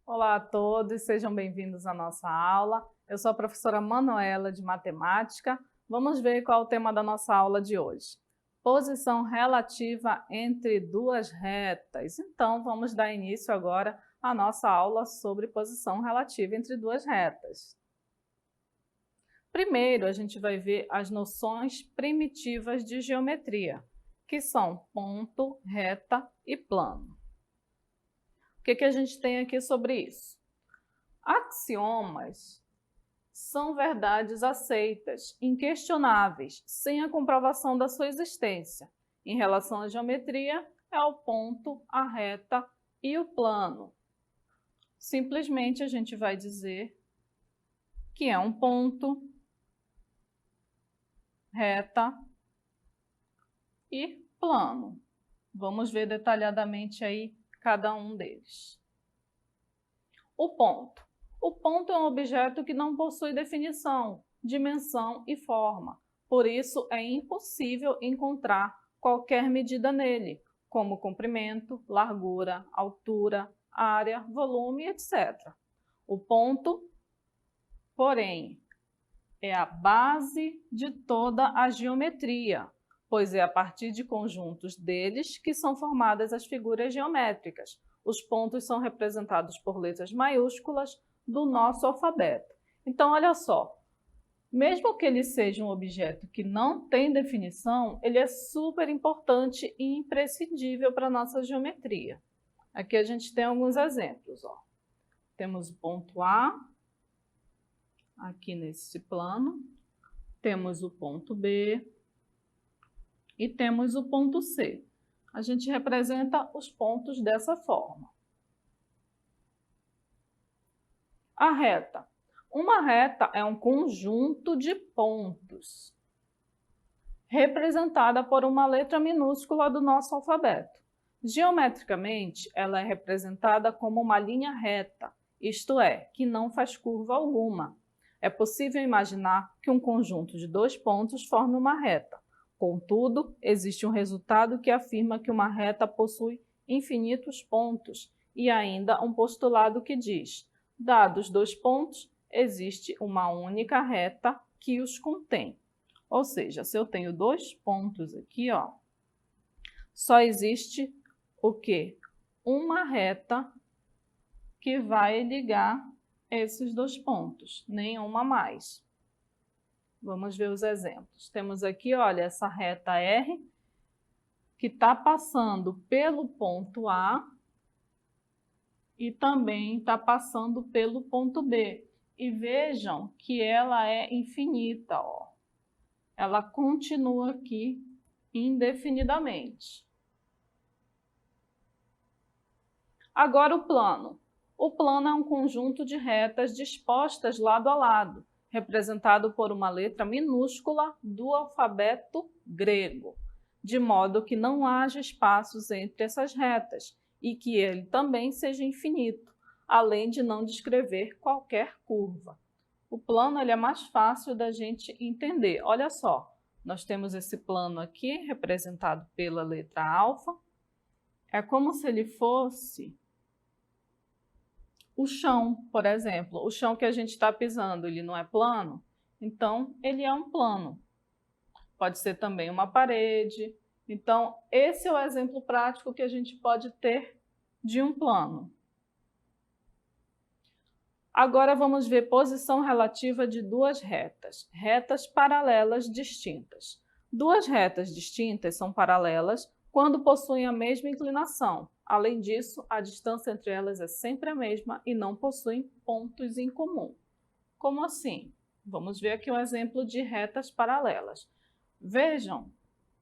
Olá a todos, sejam bem-vindos à nossa aula. Eu sou a professora Manuela de Matemática. Vamos ver qual é o tema da nossa aula de hoje. Posição relativa entre duas retas. Então, vamos dar início agora à nossa aula sobre posição relativa entre duas retas. Primeiro, a gente vai ver as noções primitivas de geometria, que são ponto, reta e plano. O que a gente tem aqui sobre isso? Axiomas são verdades aceitas, inquestionáveis, sem a comprovação da sua existência. Em relação à geometria, é o ponto, a reta e o plano. Simplesmente a gente vai dizer que é um ponto, reta e plano. Vamos ver detalhadamente aí cada um deles. O ponto. O ponto é um objeto que não possui definição, dimensão e forma. Por isso, é impossível encontrar qualquer medida nele, como comprimento, largura, altura, área, volume, etc. O ponto, porém, é a base de toda a geometria, pois é a partir de conjuntos deles que são formadas as figuras geométricas. Os pontos são representados por letras maiúsculas do nosso alfabeto. Então, olha só, mesmo que ele seja um objeto que não tem definição, ele é super importante e imprescindível para a nossa geometria. Aqui a gente tem alguns exemplos. Ó. Temos o ponto A, aqui nesse plano, temos o ponto B e temos o ponto C. A gente representa os pontos dessa forma. A reta. Uma reta é um conjunto de pontos, representada por uma letra minúscula do nosso alfabeto. Geometricamente, ela é representada como uma linha reta, isto é, que não faz curva alguma. É possível imaginar que um conjunto de dois pontos forme uma reta. Contudo, existe um resultado que afirma que uma reta possui infinitos pontos e ainda um postulado que diz: dados dois pontos, existe uma única reta que os contém. Ou seja, se eu tenho dois pontos aqui, ó, só existe o quê? Uma reta que vai ligar esses dois pontos, nenhuma mais. Vamos ver os exemplos. Temos aqui, olha, essa reta R, que está passando pelo ponto A e também está passando pelo ponto B. E vejam que ela é infinita, ó. Ela continua aqui indefinidamente. Agora o plano. O plano é um conjunto de retas dispostas lado a lado, representado por uma letra minúscula do alfabeto grego, de modo que não haja espaços entre essas retas e que ele também seja infinito, além de não descrever qualquer curva. O plano ele é mais fácil da gente entender. Olha só, nós temos esse plano aqui, representado pela letra alfa. É como se ele fosse o chão, por exemplo. O chão que a gente está pisando, ele não é plano? Então, ele é um plano. Pode ser também uma parede. Então, esse é o exemplo prático que a gente pode ter de um plano. Agora vamos ver posição relativa de duas retas, retas paralelas distintas. Duas retas distintas são paralelas quando possuem a mesma inclinação. Além disso, a distância entre elas é sempre a mesma e não possuem pontos em comum. Como assim? Vamos ver aqui um exemplo de retas paralelas. Vejam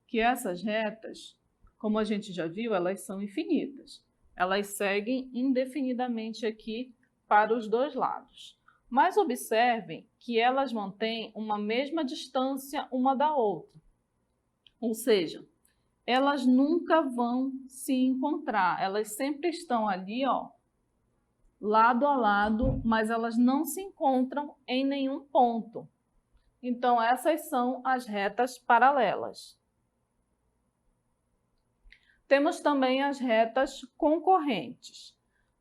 que essas retas, como a gente já viu, elas são infinitas. Elas seguem indefinidamente aqui para os dois lados. Mas observem que elas mantêm uma mesma distância uma da outra. Ou seja, elas nunca vão se encontrar. Elas sempre estão ali, ó, lado a lado, mas elas não se encontram em nenhum ponto. Então, essas são as retas paralelas. Temos também as retas concorrentes.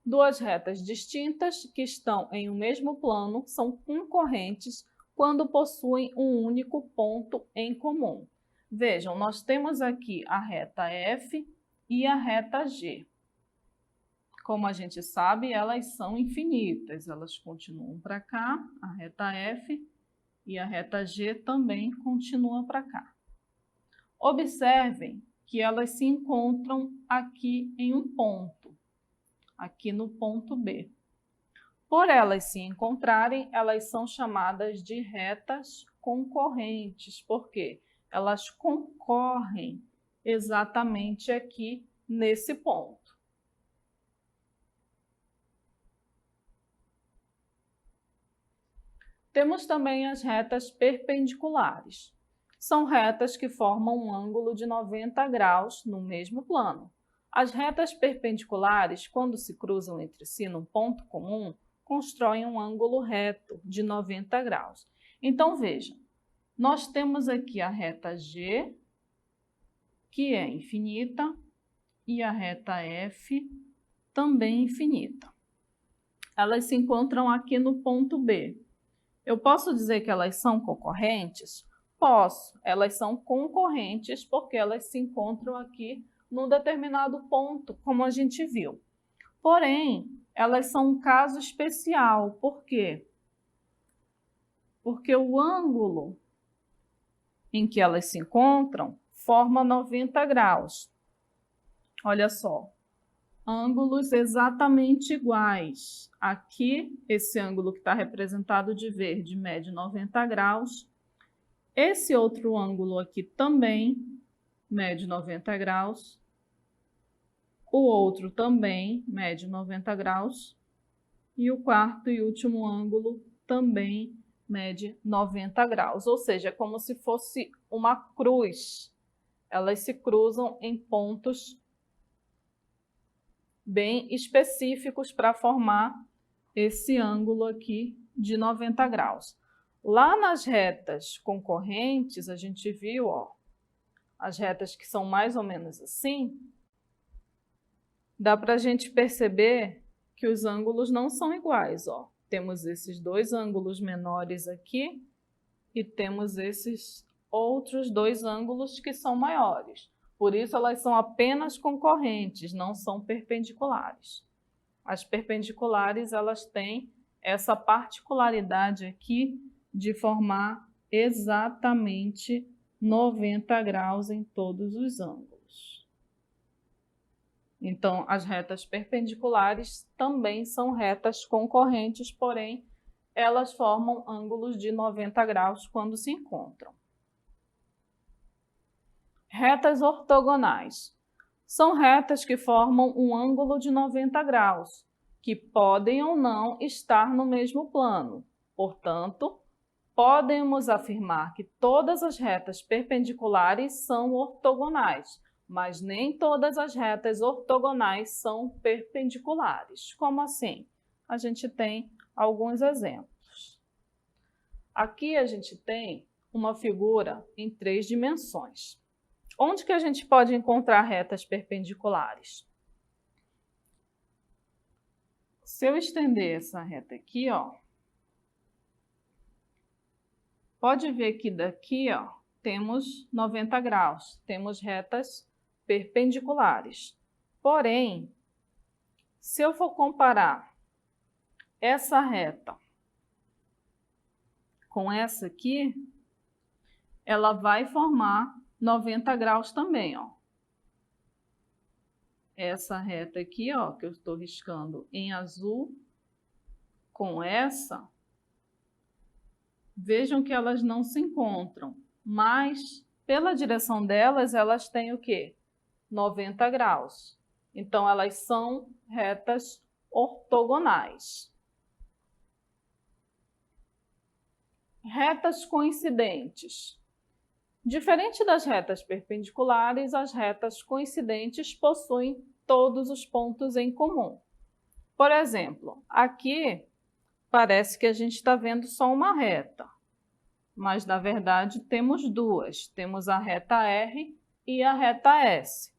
Duas retas distintas que estão em um mesmo plano são concorrentes quando possuem um único ponto em comum. Vejam, nós temos aqui a reta F e a reta G. Como a gente sabe, elas são infinitas, elas continuam para cá, a reta F e a reta G também continua para cá. Observem que elas se encontram aqui em um ponto, aqui no ponto B. Por elas se encontrarem, elas são chamadas de retas concorrentes, porque elas concorrem exatamente aqui nesse ponto. Temos também as retas perpendiculares. São retas que formam um ângulo de 90 graus no mesmo plano. As retas perpendiculares, quando se cruzam entre si num ponto comum, constroem um ângulo reto de 90 graus. Então, vejam, nós temos aqui a reta G, que é infinita, e a reta F, também infinita. Elas se encontram aqui no ponto B. Eu posso dizer que elas são concorrentes? Posso. Elas são concorrentes porque elas se encontram aqui num determinado ponto, como a gente viu. Porém, elas são um caso especial. Por quê? Porque o ângulo em que elas se encontram forma 90 graus. Olha só. Ângulos exatamente iguais. Aqui, esse ângulo que está representado de verde mede 90 graus. Esse outro ângulo aqui também mede 90 graus. O outro também mede 90 graus. E o quarto e último ângulo também mede 90 graus. Ou seja, é como se fosse uma cruz. Elas se cruzam em pontos bem específicos para formar esse ângulo aqui de 90 graus. Lá nas retas concorrentes, a gente viu, ó, as retas que são mais ou menos assim, dá para a gente perceber que os ângulos não são iguais, ó. Temos esses dois ângulos menores aqui e temos esses outros dois ângulos que são maiores. Por isso, elas são apenas concorrentes, não são perpendiculares. As perpendiculares, elas têm essa particularidade aqui de formar exatamente 90 graus em todos os ângulos. Então, as retas perpendiculares também são retas concorrentes, porém, elas formam ângulos de 90 graus quando se encontram. Retas ortogonais. São retas que formam um ângulo de 90 graus, que podem ou não estar no mesmo plano. Portanto, podemos afirmar que todas as retas perpendiculares são ortogonais, mas nem todas as retas ortogonais são perpendiculares. Como assim? A gente tem alguns exemplos. Aqui a gente tem uma figura em 3 dimensões. Onde que a gente pode encontrar retas perpendiculares? Se eu estender essa reta aqui, ó, pode ver que daqui, ó, temos 90 graus, temos retas perpendiculares. Porém, se eu for comparar essa reta com essa aqui, ela vai formar 90 graus também, ó. Essa reta aqui, ó, que eu estou riscando em azul, com essa, vejam que elas não se encontram, mas pela direção delas, elas têm o quê? 90 graus. Então, elas são retas ortogonais. Retas coincidentes. Diferente das retas perpendiculares, as retas coincidentes possuem todos os pontos em comum. Por exemplo, aqui parece que a gente está vendo só uma reta, mas na verdade temos duas. Temos a reta R e a reta S.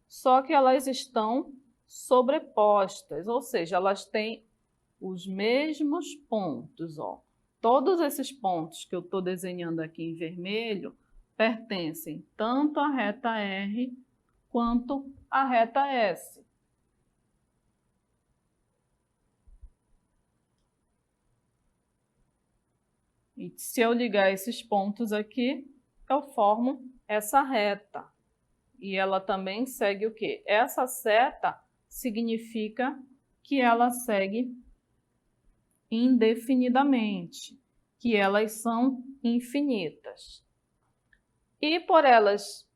Só que elas estão sobrepostas, ou seja, elas têm os mesmos pontos, ó. Todos esses pontos que eu estou desenhando aqui em vermelho pertencem tanto à reta R quanto à reta S. E se eu ligar esses pontos aqui, eu formo essa reta. E ela também segue o quê? Essa seta significa que ela segue indefinidamente, que elas são infinitas. E por elas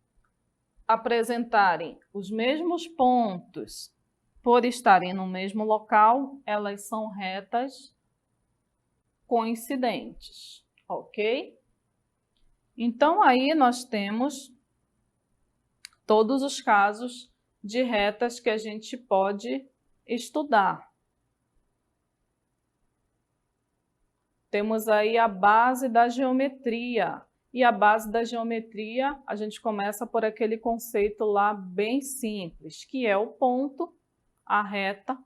apresentarem os mesmos pontos, por estarem no mesmo local, elas são retas coincidentes, ok? Então, aí nós temos todos os casos de retas que a gente pode estudar. Temos aí a base da geometria. E a base da geometria, a gente começa por aquele conceito lá bem simples, que é o ponto, a reta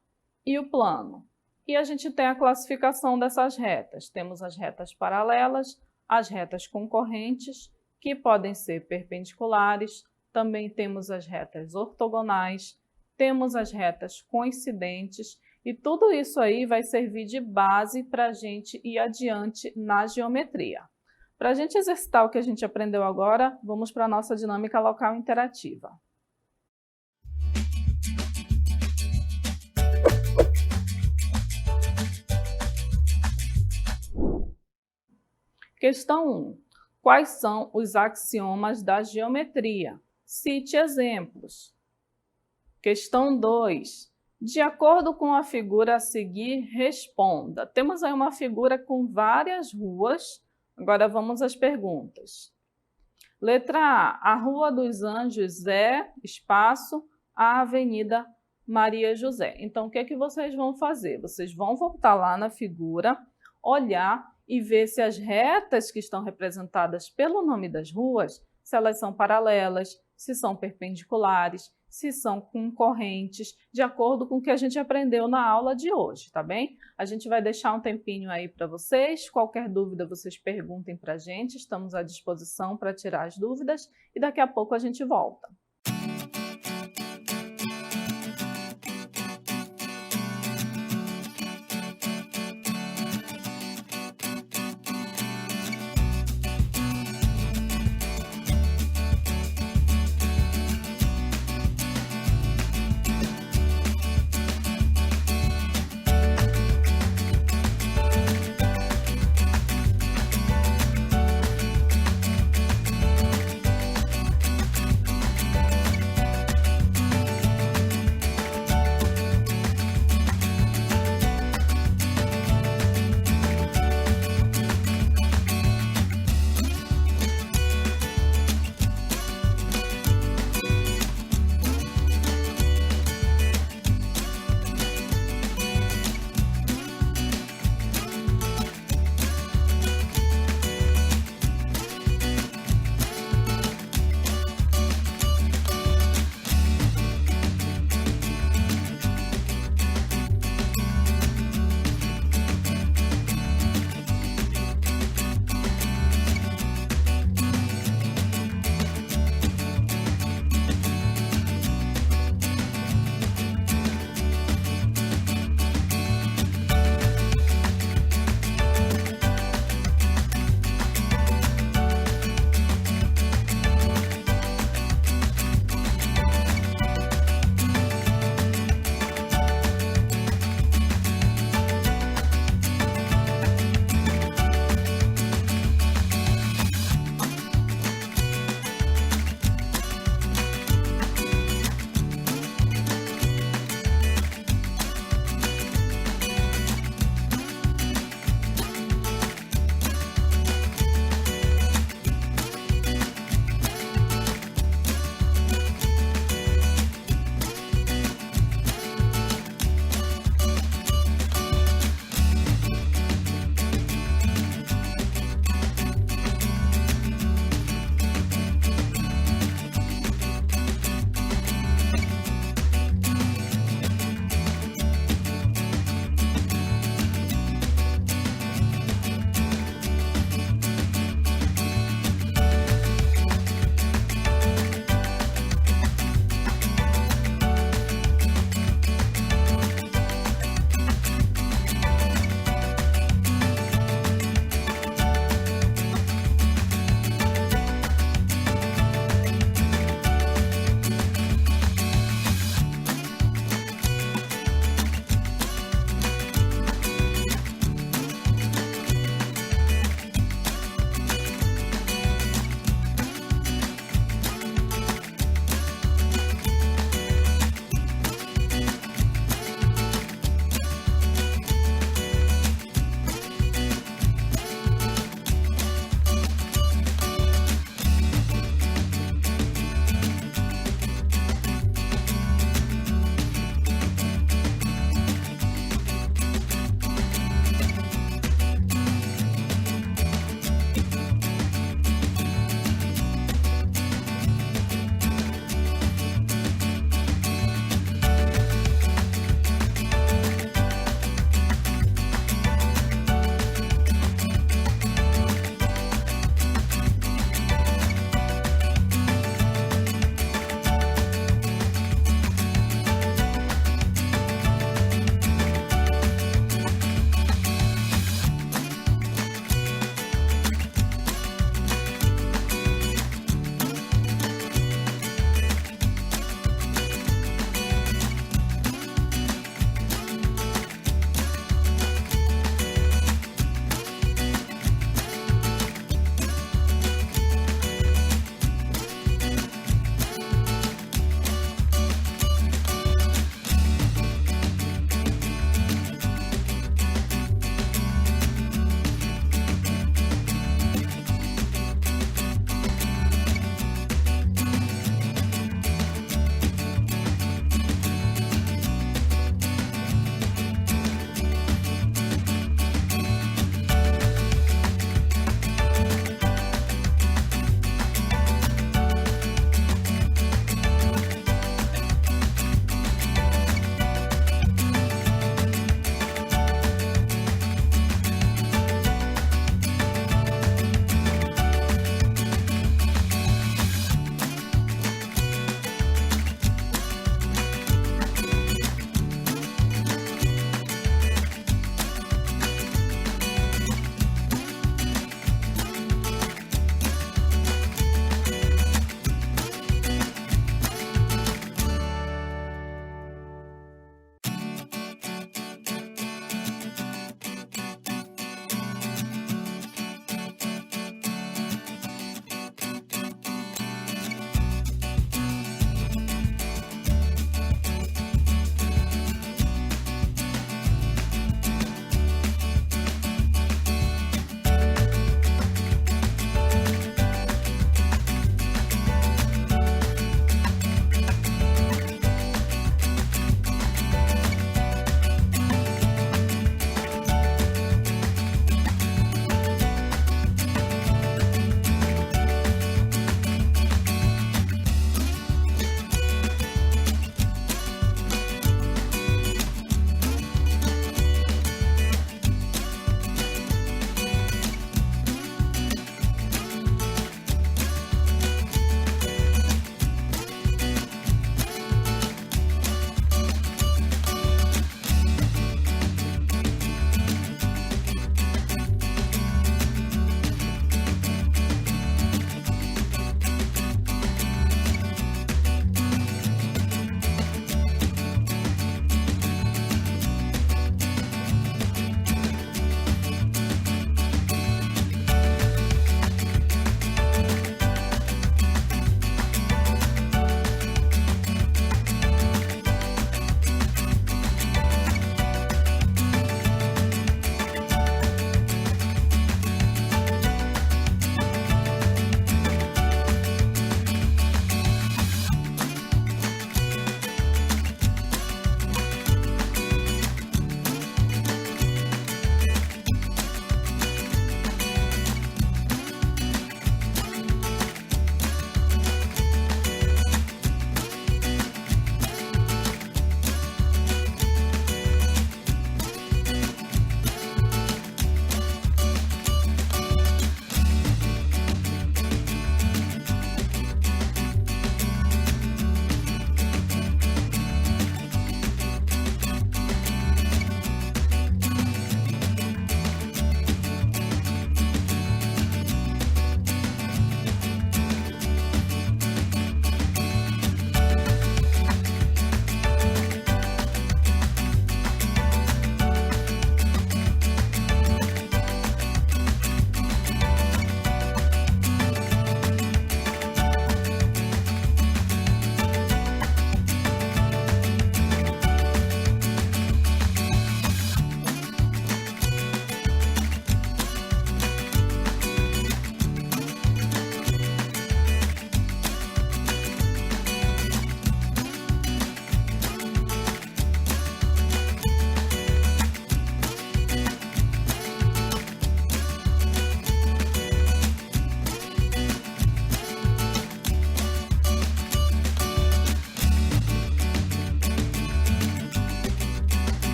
e o plano. E a gente tem a classificação dessas retas. Temos as retas paralelas, as retas concorrentes, que podem ser perpendiculares. Também temos as retas ortogonais, temos as retas coincidentes, e tudo isso aí vai servir de base para a gente ir adiante na geometria. Para a gente exercitar o que a gente aprendeu agora, vamos para a nossa dinâmica local interativa. Questão 1. Quais são os axiomas da geometria? Cite exemplos. Questão 2. De acordo com a figura a seguir, responda. Temos aí uma figura com várias ruas. Agora vamos às perguntas. Letra A. A Rua dos Anjos é, espaço, a Avenida Maria José. Então, o que é que vocês vão fazer? Vocês vão voltar lá na figura, olhar e ver se as retas que estão representadas pelo nome das ruas, se elas são paralelas, se são perpendiculares, se são concorrentes, de acordo com o que a gente aprendeu na aula de hoje, tá bem? A gente vai deixar um tempinho aí para vocês. Qualquer dúvida, vocês perguntem para a gente. Estamos à disposição para tirar as dúvidas e daqui a pouco a gente volta.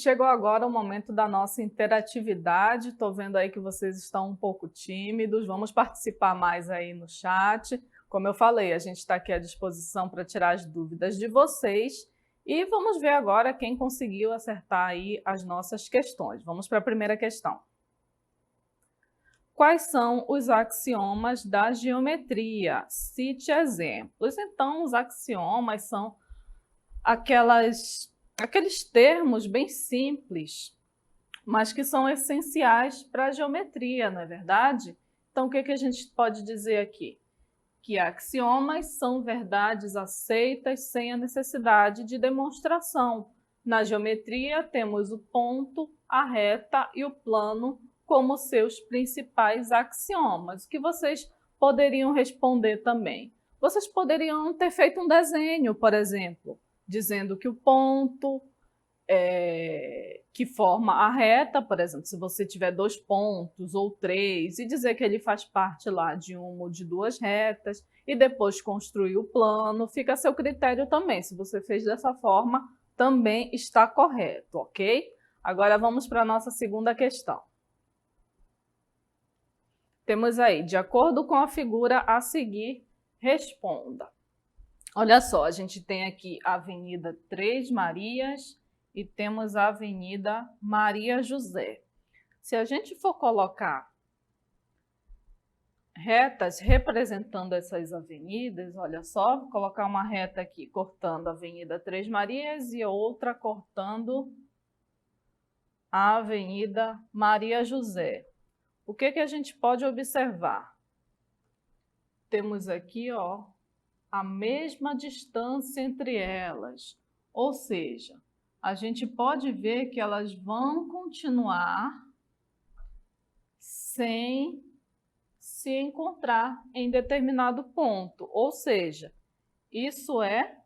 chegou agora o momento da nossa interatividade. Estou vendo aí que vocês estão um pouco tímidos. Vamos participar mais aí no chat. Como eu falei, a gente está aqui à disposição para tirar as dúvidas de vocês. E vamos ver agora quem conseguiu acertar aí as nossas questões. Vamos para a primeira questão. Quais são os axiomas da geometria? Cite exemplos. Então, os axiomas são aqueles termos bem simples, mas que são essenciais para a geometria, não é verdade? Então, o que a gente pode dizer aqui? Que axiomas são verdades aceitas sem a necessidade de demonstração. Na geometria, temos o ponto, a reta e o plano como seus principais axiomas, que vocês poderiam responder também. Vocês poderiam ter feito um desenho, por exemplo, dizendo que o ponto que forma a reta, por exemplo, se você tiver 2 pontos ou 3, e dizer que ele faz parte lá de uma ou de 2 retas, e depois construir o plano, fica a seu critério também. Se você fez dessa forma, também está correto, ok? Agora vamos para a nossa segunda questão. Temos aí, de acordo com a figura a seguir, responda. Olha só, a gente tem aqui a Avenida Três Marias e temos a Avenida Maria José. Se a gente for colocar retas representando essas avenidas, olha só, vou colocar uma reta aqui cortando a Avenida Três Marias e outra cortando a Avenida Maria José. O que a gente pode observar? Temos aqui, ó, a mesma distância entre elas, ou seja, a gente pode ver que elas vão continuar sem se encontrar em determinado ponto, ou seja, isso é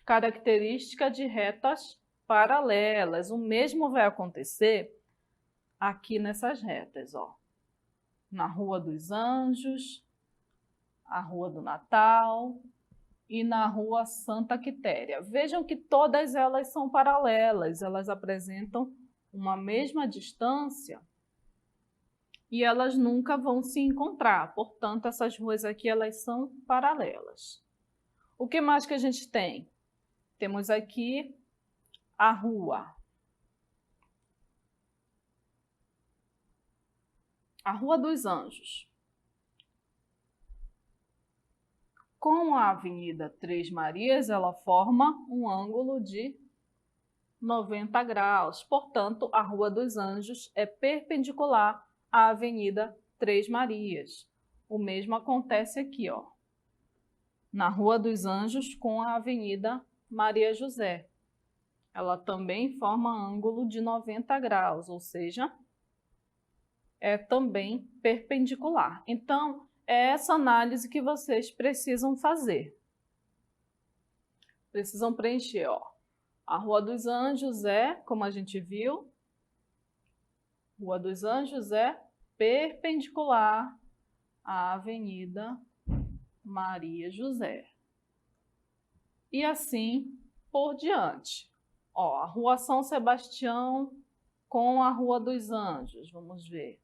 característica de retas paralelas. O mesmo vai acontecer aqui nessas retas, ó, na Rua dos Anjos, a Rua do Natal e na Rua Santa Quitéria. Vejam que todas elas são paralelas, elas apresentam uma mesma distância e elas nunca vão se encontrar. Portanto, essas ruas aqui elas são paralelas. O que mais que a gente tem? Temos aqui a Rua dos Anjos. Com a Avenida Três Marias, ela forma um ângulo de 90 graus. Portanto, a Rua dos Anjos é perpendicular à Avenida Três Marias. O mesmo acontece aqui, ó, na Rua dos Anjos com a Avenida Maria José. Ela também forma ângulo de 90 graus, ou seja, é também perpendicular. Então, é essa análise que vocês precisam fazer. Precisam preencher, ó. A Rua dos Anjos é, como a gente viu, Rua dos Anjos é perpendicular à Avenida Maria José. E assim por diante. Ó, a Rua São Sebastião com a Rua dos Anjos, vamos ver.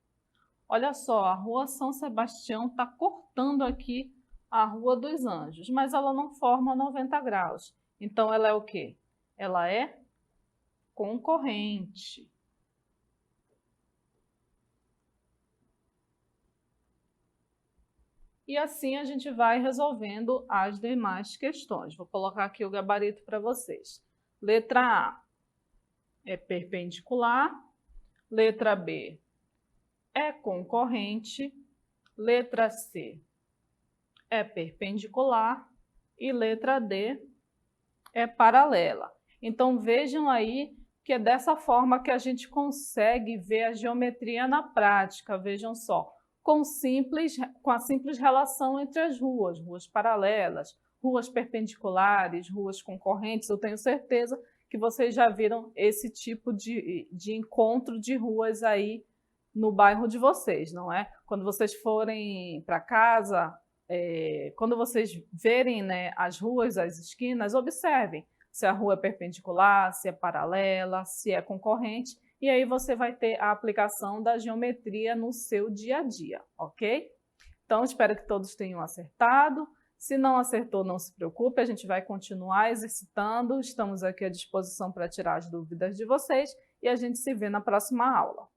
Olha só, a Rua São Sebastião está cortando aqui a Rua dos Anjos, mas ela não forma 90 graus. Então, ela é o quê? Ela é concorrente. E assim a gente vai resolvendo as demais questões. Vou colocar aqui o gabarito para vocês. Letra A é perpendicular. Letra B é concorrente, letra C é perpendicular e letra D é paralela. Então vejam aí que é dessa forma que a gente consegue ver a geometria na prática, vejam só, com a simples relação entre as ruas paralelas, ruas perpendiculares, ruas concorrentes. Eu tenho certeza que vocês já viram esse tipo de encontro de ruas aí no bairro de vocês, não é? Quando vocês forem para casa, quando vocês verem, né, as ruas, as esquinas, observem. se a rua é perpendicular, se é paralela, se é concorrente, e aí você vai ter a aplicação da geometria no seu dia a dia, ok? Então, espero que todos tenham acertado. Se não acertou, não se preocupe, a gente vai continuar exercitando. Estamos aqui à disposição para tirar as dúvidas de vocês e a gente se vê na próxima aula.